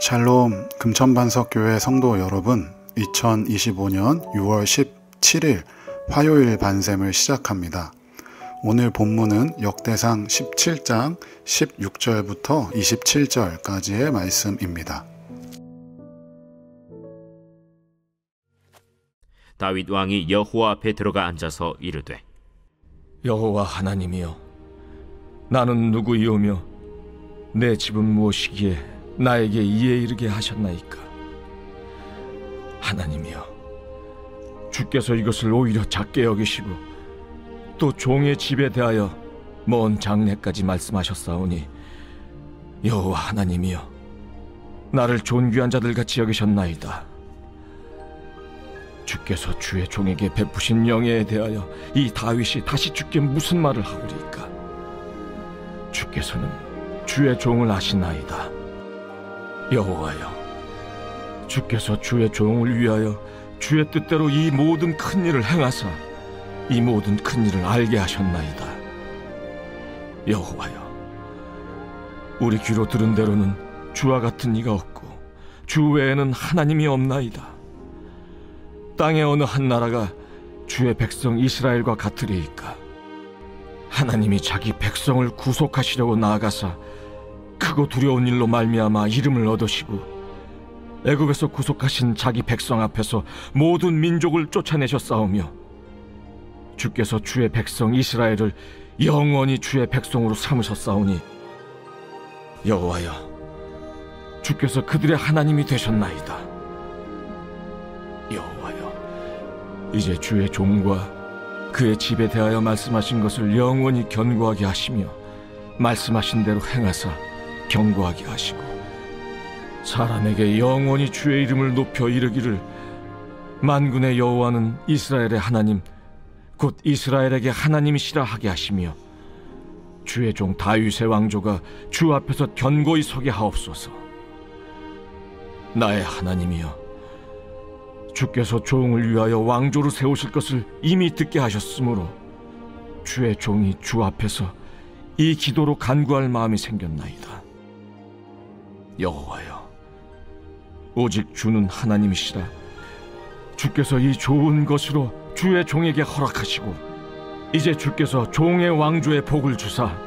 샬롬 금천반석교회 성도 여러분, 2025년 6월 17일 화요일 반셈을 시작합니다. 오늘 본문은 역대상 17장 16절부터 27절까지의 말씀입니다. 다윗 왕이 여호와 앞에 들어가 앉아서 이르되, 여호와 하나님이여, 나는 누구이오며 내 집은 무엇이기에 나에게 이에 이르게 하셨나이까? 하나님이여, 주께서 이것을 오히려 작게 여기시고 또 종의 집에 대하여 먼 장래까지 말씀하셨사오니, 여호와 하나님이여, 나를 존귀한 자들같이 여기셨나이다. 주께서 주의 종에게 베푸신 영예에 대하여 이 다윗이 다시 주께 무슨 말을 하오리까? 주께서는 주의 종을 아시나이다. 여호와여, 주께서 주의 종을 위하여 주의 뜻대로 이 모든 큰 일을 행하사 이 모든 큰 일을 알게 하셨나이다. 여호와여, 우리 귀로 들은 대로는 주와 같은 이가 없고 주 외에는 하나님이 없나이다. 땅의 어느 한 나라가 주의 백성 이스라엘과 같으리이까? 하나님이 자기 백성을 구속하시려고 나아가사 크고 두려운 일로 말미암아 이름을 얻으시고 애굽에서 구속하신 자기 백성 앞에서 모든 민족을 쫓아내셨사오며, 주께서 주의 백성 이스라엘을 영원히 주의 백성으로 삼으셨사오니, 여호와여, 주께서 그들의 하나님이 되셨나이다. 여호와여, 이제 주의 종과 그의 집에 대하여 말씀하신 것을 영원히 견고하게 하시며 말씀하신 대로 행하사 견고하게 하시고, 사람에게 영원히 주의 이름을 높여 이르기를, 만군의 여호와는 이스라엘의 하나님 곧 이스라엘에게 하나님이시라 하게 하시며, 주의 종 다윗의 왕조가 주 앞에서 견고히 서게 하옵소서. 나의 하나님이여, 주께서 종을 위하여 왕조를 세우실 것을 이미 듣게 하셨으므로 주의 종이 주 앞에서 이 기도로 간구할 마음이 생겼나이다. 여호와여, 오직 주는 하나님이시라. 주께서 이 좋은 것으로 주의 종에게 허락하시고, 이제 주께서 종의 왕조의 복을 주사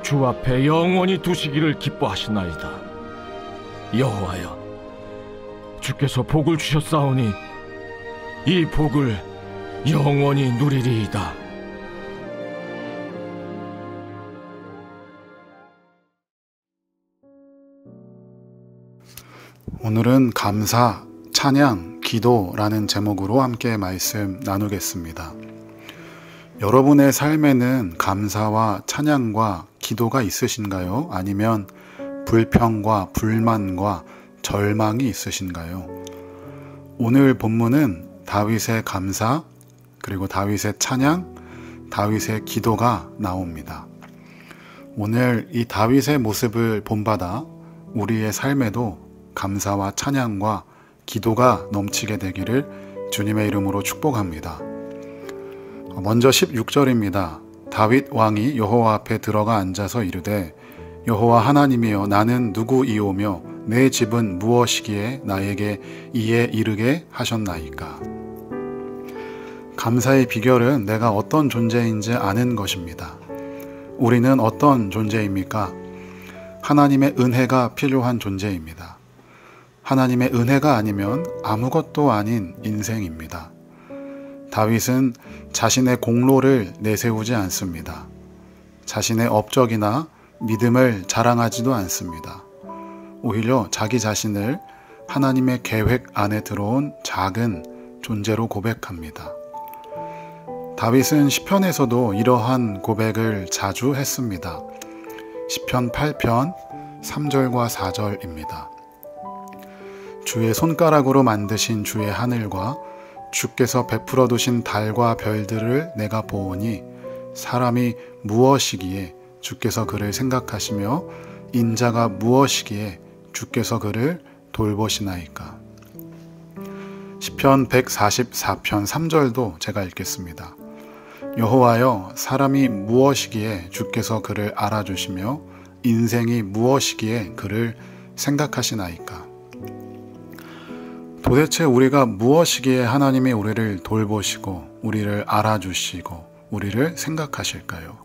주 앞에 영원히 두시기를 기뻐하시나이다. 여호와여, 주께서 복을 주셨사오니 이 복을 영원히 누리리이다. 오늘은 감사, 찬양, 기도라는 제목으로 함께 말씀 나누겠습니다. 여러분의 삶에는 감사와 찬양과 기도가 있으신가요? 아니면 불평과 불만과 절망이 있으신가요? 오늘 본문은 다윗의 감사, 그리고 다윗의 찬양, 다윗의 기도가 나옵니다. 오늘 이 다윗의 모습을 본받아 우리의 삶에도 감사와 찬양과 기도가 넘치게 되기를 주님의 이름으로 축복합니다. 먼저 16절입니다. 다윗 왕이 여호와 앞에 들어가 앉아서 이르되, 여호와 하나님이여, 나는 누구이오며 내 집은 무엇이기에 나에게 이에 이르게 하셨나이까? 감사의 비결은 내가 어떤 존재인지 아는 것입니다. 우리는 어떤 존재입니까? 하나님의 은혜가 필요한 존재입니다. 하나님의 은혜가 아니면 아무것도 아닌 인생입니다. 다윗은 자신의 공로를 내세우지 않습니다. 자신의 업적이나 믿음을 자랑하지도 않습니다. 오히려 자기 자신을 하나님의 계획 안에 들어온 작은 존재로 고백합니다. 다윗은 시편에서도 이러한 고백을 자주 했습니다. 시편 8편 3절과 4절입니다. 주의 손가락으로 만드신 주의 하늘과 주께서 베풀어 두신 달과 별들을 내가 보오니, 사람이 무엇이기에 주께서 그를 생각하시며 인자가 무엇이기에 주께서 그를 돌보시나이까? 시편 144편 3절도 제가 읽겠습니다. 여호와여, 사람이 무엇이기에 주께서 그를 알아주시며 인생이 무엇이기에 그를 생각하시나이까? 도대체 우리가 무엇이기에 하나님이 우리를 돌보시고 우리를 알아주시고 우리를 생각하실까요?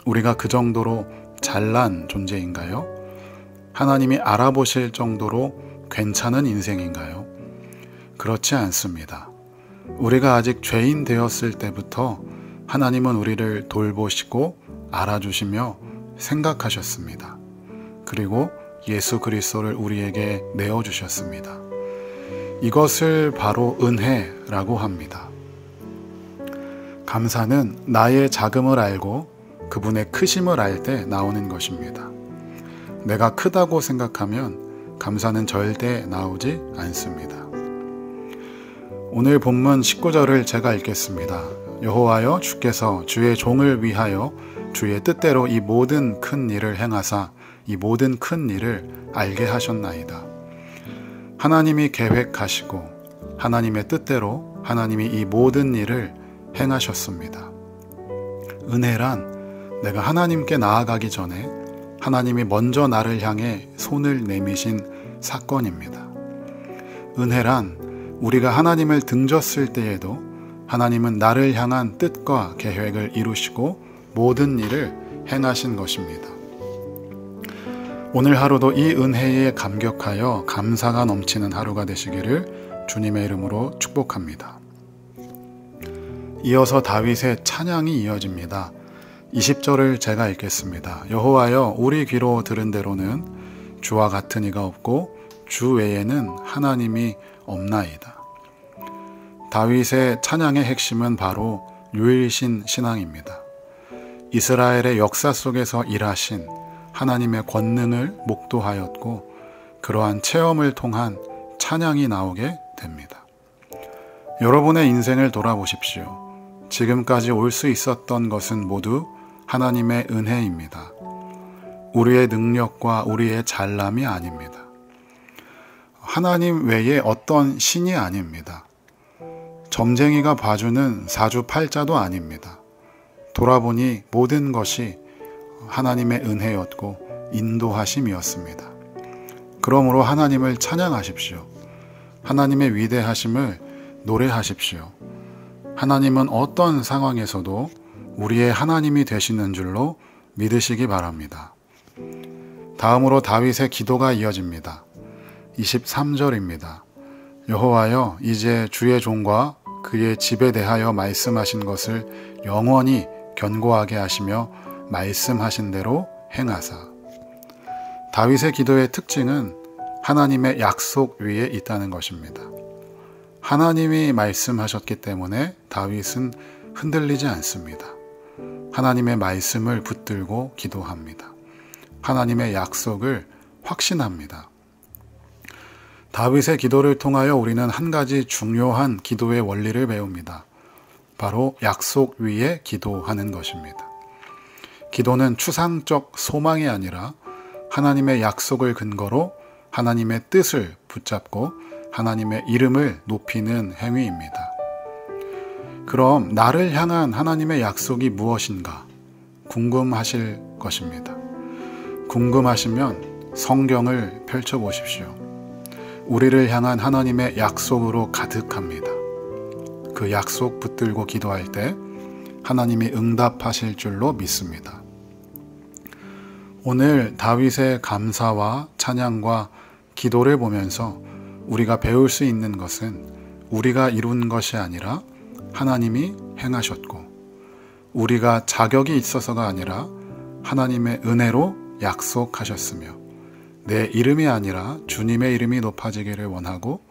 우리가 그 정도로 잘난 존재인가요? 하나님이 알아보실 정도로 괜찮은 인생인가요? 그렇지 않습니다. 우리가 아직 죄인 되었을 때부터 하나님은 우리를 돌보시고 알아주시며 생각하셨습니다. 그리고 예수 그리스도를 우리에게 내어주셨습니다. 이것을 바로 은혜라고 합니다. 감사는 나의 작음을 알고 그분의 크심을 알 때 나오는 것입니다. 내가 크다고 생각하면 감사는 절대 나오지 않습니다. 오늘 본문 19절을 제가 읽겠습니다. 여호와여 주께서 주의 종을 위하여 주의 뜻대로 이 모든 큰 일을 행하사 이 모든 큰 일을 알게 하셨나이다. 하나님이 계획하시고 하나님의 뜻대로 하나님이 이 모든 일을 행하셨습니다. 은혜란 내가 하나님께 나아가기 전에 하나님이 먼저 나를 향해 손을 내미신 사건입니다. 은혜란 우리가 하나님을 등졌을 때에도 하나님은 나를 향한 뜻과 계획을 이루시고 모든 일을 행하신 것입니다. 오늘 하루도 이 은혜에 감격하여 감사가 넘치는 하루가 되시기를 주님의 이름으로 축복합니다. 이어서 다윗의 찬양이 이어집니다. 20절을 제가 읽겠습니다. 여호와여 우리 귀로 들은 대로는 주와 같은 이가 없고 주 외에는 하나님이 없나이다. 다윗의 찬양의 핵심은 바로 유일신 신앙입니다. 이스라엘의 역사 속에서 일하신 하나님의 권능을 목도하였고 그러한 체험을 통한 찬양이 나오게 됩니다. 여러분의 인생을 돌아보십시오. 지금까지 올 수 있었던 것은 모두 하나님의 은혜입니다. 우리의 능력과 우리의 잘남이 아닙니다. 하나님 외에 어떤 신이 아닙니다. 점쟁이가 봐주는 사주팔자도 아닙니다. 돌아보니 모든 것이 하나님의 은혜였고 인도하심이었습니다. 그러므로 하나님을 찬양하십시오. 하나님의 위대하심을 노래하십시오. 하나님은 어떤 상황에서도 우리의 하나님이 되시는 줄로 믿으시기 바랍니다. 다음으로 다윗의 기도가 이어집니다. 23절입니다. 여호와여 이제 주의 종과 그의 집에 대하여 말씀하신 것을 영원히 견고하게 하시며 말씀하신 대로 행하사. 다윗의 기도의 특징은 하나님의 약속 위에 있다는 것입니다. 하나님이 말씀하셨기 때문에 다윗은 흔들리지 않습니다. 하나님의 말씀을 붙들고 기도합니다. 하나님의 약속을 확신합니다. 다윗의 기도를 통하여 우리는 한 가지 중요한 기도의 원리를 배웁니다. 바로 약속 위에 기도하는 것입니다. 기도는 추상적 소망이 아니라 하나님의 약속을 근거로 하나님의 뜻을 붙잡고 하나님의 이름을 높이는 행위입니다. 그럼 나를 향한 하나님의 약속이 무엇인가 궁금하실 것입니다. 궁금하시면 성경을 펼쳐보십시오. 우리를 향한 하나님의 약속으로 가득합니다. 그 약속 붙들고 기도할 때 하나님이 응답하실 줄로 믿습니다. 오늘 다윗의 감사와 찬양과 기도를 보면서 우리가 배울 수 있는 것은 우리가 이룬 것이 아니라 하나님이 행하셨고 우리가 자격이 있어서가 아니라 하나님의 은혜로 약속하셨으며 내 이름이 아니라 주님의 이름이 높아지기를 원하고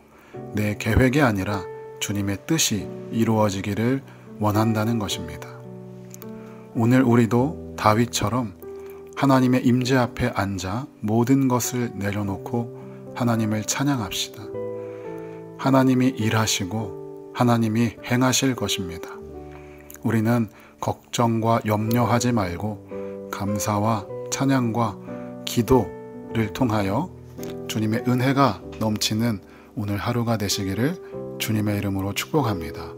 내 계획이 아니라 주님의 뜻이 이루어지기를 원한다는 것입니다. 오늘 우리도 다윗처럼 하나님의 임재 앞에 앉아 모든 것을 내려놓고 하나님을 찬양합시다. 하나님이 일하시고 하나님이 행하실 것입니다. 우리는 걱정과 염려하지 말고 감사와 찬양과 기도를 통하여 주님의 은혜가 넘치는 오늘 하루가 되시기를 주님의 이름으로 축복합니다.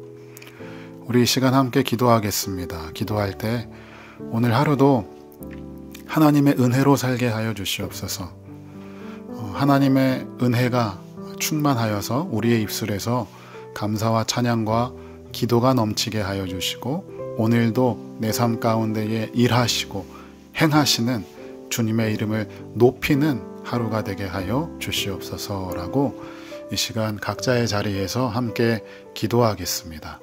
우리 이 시간 함께 기도하겠습니다. 기도할 때 오늘 하루도 하나님의 은혜로 살게 하여 주시옵소서. 하나님의 은혜가 충만하여서 우리의 입술에서 감사와 찬양과 기도가 넘치게 하여 주시고 오늘도 내 삶 가운데에 일하시고 행하시는 주님의 이름을 높이는 하루가 되게 하여 주시옵소서라고 이 시간 각자의 자리에서 함께 기도하겠습니다.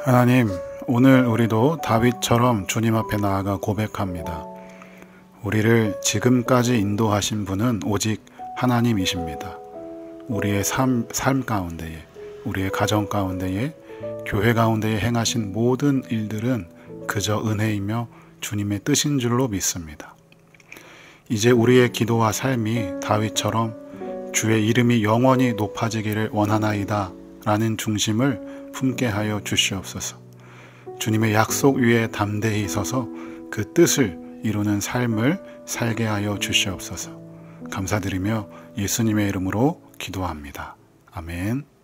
하나님, 오늘 우리도 다윗처럼 주님 앞에 나아가 고백합니다. 우리를 지금까지 인도하신 분은 오직 하나님이십니다. 우리의 삶 가운데에, 우리의 가정 가운데에, 교회 가운데에 행하신 모든 일들은 그저 은혜이며 주님의 뜻인 줄로 믿습니다. 이제 우리의 기도와 삶이 다윗처럼 주의 이름이 영원히 높아지기를 원하나이다 라는 중심을 품게 하여 주시옵소서. 주님의 약속 위에 담대히 서서 그 뜻을 이루는 삶을 살게 하여 주시옵소서. 감사드리며 예수님의 이름으로 기도합니다. 아멘.